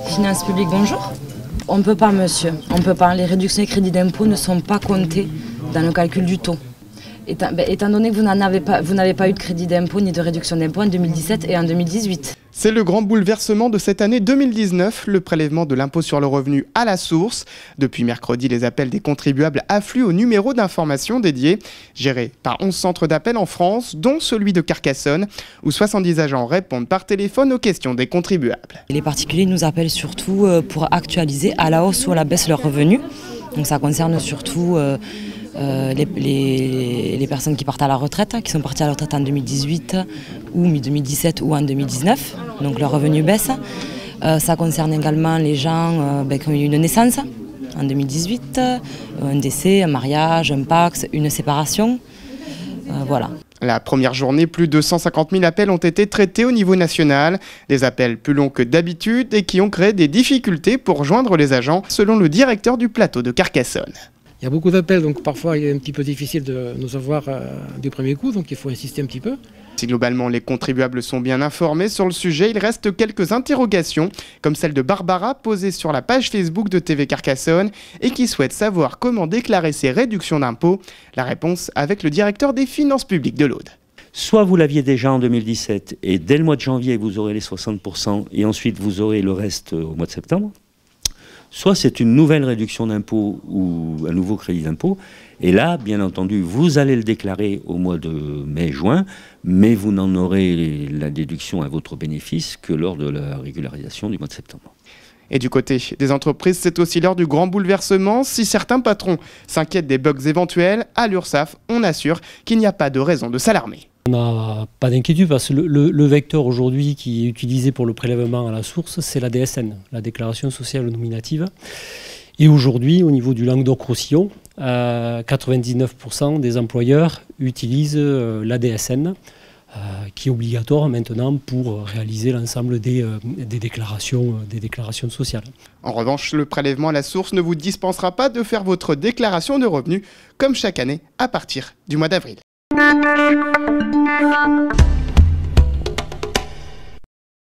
Finances publiques, bonjour. On ne peut pas, monsieur. On ne peut pas. Les réductions et crédits d'impôt ne sont pas comptés dans le calcul du taux. Étant donné que vous n'avez pas eu de crédit d'impôt ni de réduction d'impôt en 2017 et en 2018. C'est le grand bouleversement de cette année 2019, le prélèvement de l'impôt sur le revenu à la source. Depuis mercredi, les appels des contribuables affluent au numéro d'information dédié, géré par 11 centres d'appel en France, dont celui de Carcassonne, où 70 agents répondent par téléphone aux questions des contribuables. Les particuliers nous appellent surtout pour actualiser à la hausse ou à la baisse leurs revenus. Donc ça concerne surtout les personnes qui partent à la retraite, qui sont parties à la retraite en 2018 ou 2017 ou en 2019, donc leurs revenus baissent. Ça concerne également les gens qui ont eu une naissance en 2018, un décès, un mariage, un Pacs, une séparation, voilà. La première journée, plus de 150 000 appels ont été traités au niveau national. Des appels plus longs que d'habitude et qui ont créé des difficultés pour joindre les agents, selon le directeur du plateau de Carcassonne. Il y a beaucoup d'appels, donc parfois il est un petit peu difficile de nous avoir du premier coup, donc il faut insister un petit peu. Si globalement les contribuables sont bien informés sur le sujet, il reste quelques interrogations, comme celle de Barbara posée sur la page Facebook de TV Carcassonne et qui souhaite savoir comment déclarer ses réductions d'impôts. La réponse avec le directeur des finances publiques de l'Aude. Soit vous l'aviez déjà en 2017 et dès le mois de janvier vous aurez les 60% et ensuite vous aurez le reste au mois de septembre. Soit c'est une nouvelle réduction d'impôt ou un nouveau crédit d'impôt. Et là, bien entendu, vous allez le déclarer au mois de mai-juin, mais vous n'en aurez la déduction à votre bénéfice que lors de la régularisation du mois de septembre. Et du côté des entreprises, c'est aussi l'heure du grand bouleversement. Si certains patrons s'inquiètent des bugs éventuels, à l'URSSAF, on assure qu'il n'y a pas de raison de s'alarmer. On n'a pas d'inquiétude parce que le vecteur aujourd'hui qui est utilisé pour le prélèvement à la source, c'est la DSN, la déclaration sociale nominative. Et aujourd'hui, au niveau du Languedoc-Roussillon, 99% des employeurs utilisent la DSN, qui est obligatoire maintenant pour réaliser l'ensemble des déclarations sociales. En revanche, le prélèvement à la source ne vous dispensera pas de faire votre déclaration de revenus, comme chaque année, à partir du mois d'avril.